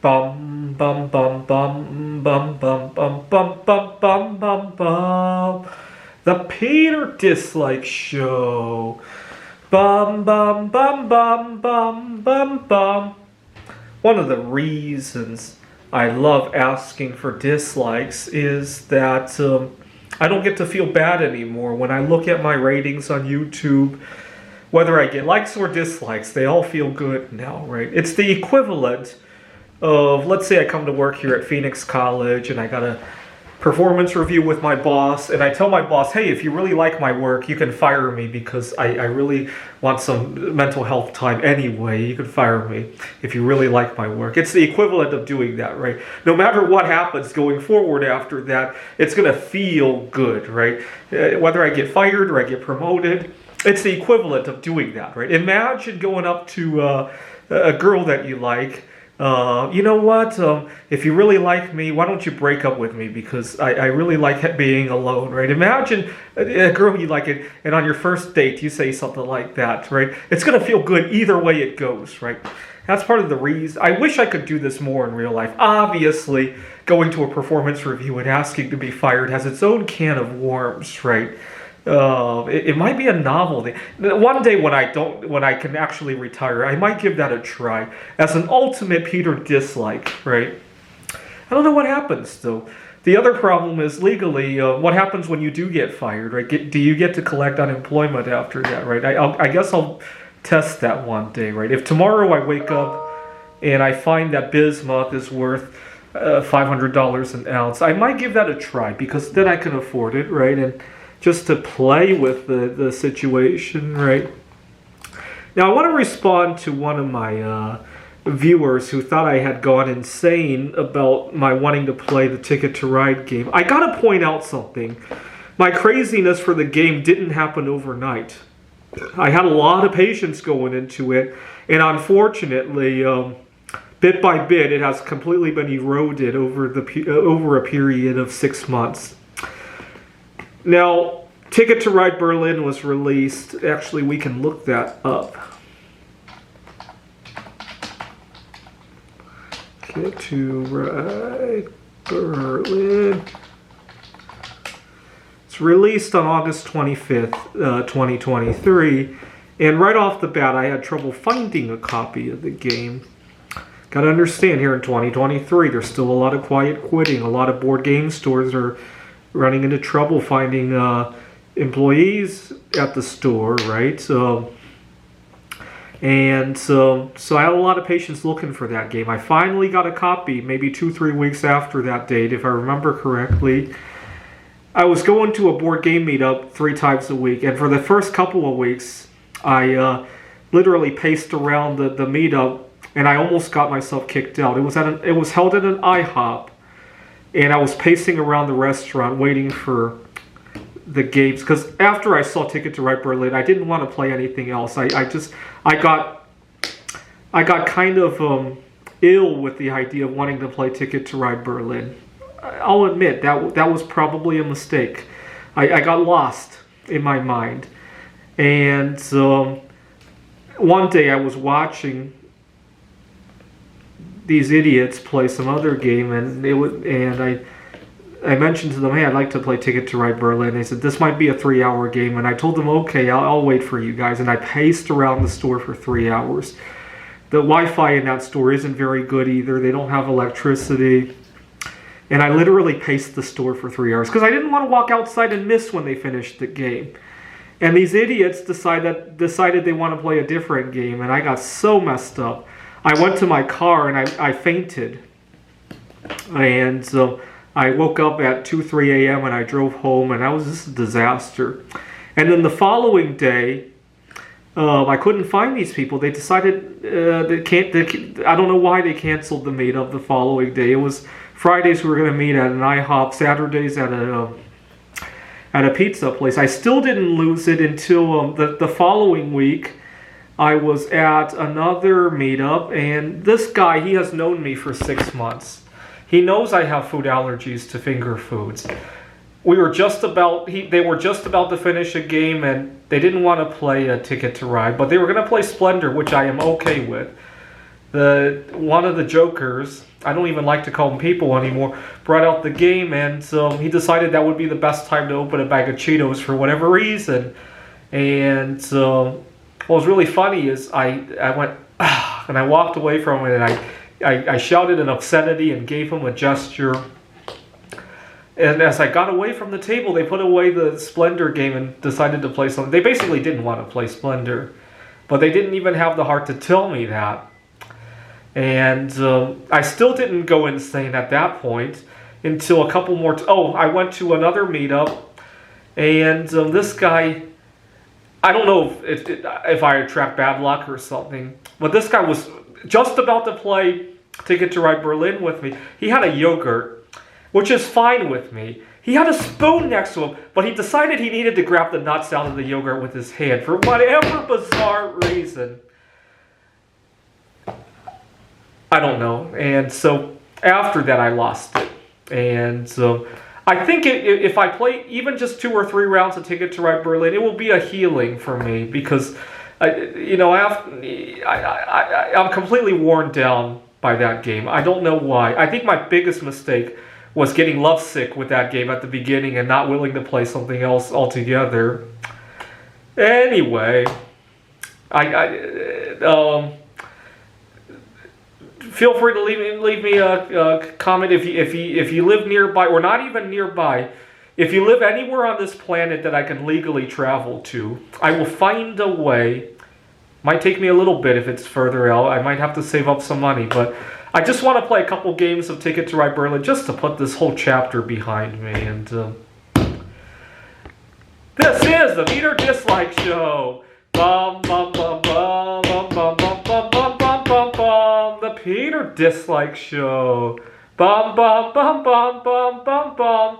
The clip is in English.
Bum bum bum bum bum bum bum bum bum bum bum bum. The Peter Dislike Show. Bum bum bum bum bum bum bum. One of the reasons I love asking for dislikes is that I don't get to feel bad anymore when I look at my ratings on YouTube. Whether I get likes or dislikes, they all feel good now, right? It's the equivalent of, let's say I come to work here at Phoenix College and I got a performance review with my boss, and I tell my boss, hey, if you really like my work, you can fire me because I really want some mental health time anyway. You can fire me if you really like my work. It's the equivalent of doing that, right? No matter what happens going forward after that, it's going to feel good, right? Whether I get fired or I get promoted, it's the equivalent of doing that, right? Imagine going up to a girl that you like. You know what? If you really like me, why don't you break up with me? Because I really like being alone, right? Imagine a girl you like it, and on your first date, you say something like that, right? It's going to feel good either way it goes, right? That's part of the reason. I wish I could do this more in real life. Obviously, going to a performance review and asking to be fired has its own can of worms, right? It might be a novelty. One day when I can actually retire, I might give that a try as an ultimate Peter Dislike, right? I don't know what happens though. The other problem is legally, what happens when you do get fired, right? Do you get to collect unemployment after that, right? I guess I'll test that one day, right? If tomorrow I wake up and I find that bismuth is worth $500 an ounce, I might give that a try because then I can afford it, right? And just to play with the situation, right? Now, I want to respond to one of my viewers who thought I had gone insane about my wanting to play the Ticket to Ride game. I gotta point out something. My craziness for the game didn't happen overnight. I had a lot of patience going into it, and unfortunately, bit by bit, it has completely been eroded over a period of 6 months. Now, Ticket to Ride Berlin was released. Actually, we can look that up. Ticket to Ride Berlin. It's released on August 25th, 2023. And right off the bat, I had trouble finding a copy of the game. Gotta understand, here in 2023, there's still a lot of quiet quitting. A lot of board game stores are running into trouble finding employees at the store, right? So I had a lot of patience looking for that game. I finally got a copy maybe 2-3 weeks after that date, if I remember correctly. I was going to a board game meetup 3 times a week, and for the first couple of weeks, I literally paced around the meetup, and I almost got myself kicked out. It was held at an IHOP. And I was pacing around the restaurant waiting for the games. Because after I saw Ticket to Ride Berlin, I didn't want to play anything else. I got kind of ill with the idea of wanting to play Ticket to Ride Berlin. I'll admit, that was probably a mistake. I got lost in my mind. And one day I was watching these idiots play some other game, and I mentioned to them, hey, I'd like to play Ticket to Ride Berlin. They said, this might be a 3-hour game, and I told them, okay, I'll wait for you guys, and I paced around the store for 3 hours. The Wi-Fi in that store isn't very good either. They don't have electricity, and I literally paced the store for 3 hours, because I didn't want to walk outside and miss when they finished the game. And these idiots decided they want to play a different game, and I got so messed up. I went to my car and I fainted, and so I woke up at 2-3 a.m. and I drove home, and that was just a disaster. And then the following day, I couldn't find these people. They decided I don't know why they canceled the meetup the following day. It was Fridays we were going to meet at an IHOP, Saturdays at a pizza place. I still didn't lose it until the following week. I was at another meetup, and this guy, he has known me for 6 months. He knows I have food allergies to finger foods. They were just about to finish a game, and they didn't want to play a Ticket to Ride, but they were going to play Splendor, which I am okay with. one of the jokers, I don't even like to call them people anymore, brought out the game, and he decided that would be the best time to open a bag of Cheetos for whatever reason. And what was really funny is I went, and I walked away from it, and I shouted an obscenity and gave him a gesture. And as I got away from the table, they put away the Splendor game and decided to play something. They basically didn't want to play Splendor, but they didn't even have the heart to tell me that. And I still didn't go insane at that point until a couple more... I went to another meetup, and this guy... I don't know if I attract bad luck or something, but this guy was just about to play Ticket to Ride Berlin with me. He had a yogurt, which is fine with me. He had a spoon next to him, but he decided he needed to grab the nuts out of the yogurt with his hand for whatever bizarre reason. I don't know. And so after that, I lost it. And so I think if I play even just 2 or 3 rounds of Ticket to Ride Berlin, it will be a healing for me because, I'm completely worn down by that game. I don't know why. I think my biggest mistake was getting lovesick with that game at the beginning and not willing to play something else altogether. Anyway, feel free to leave me a comment if you live nearby, or not even nearby. If you live anywhere on this planet that I can legally travel to, I will find a way. Might take me a little bit if it's further out. I might have to save up some money, but I just want to play a couple games of Ticket to Ride Berlin just to put this whole chapter behind me. And this is the Meter Dislike Show. Bum bum bum bum bum bum bum bum bum bum bum bum. The Peter Dislike Show. Bum bum bum bum bum bum bum.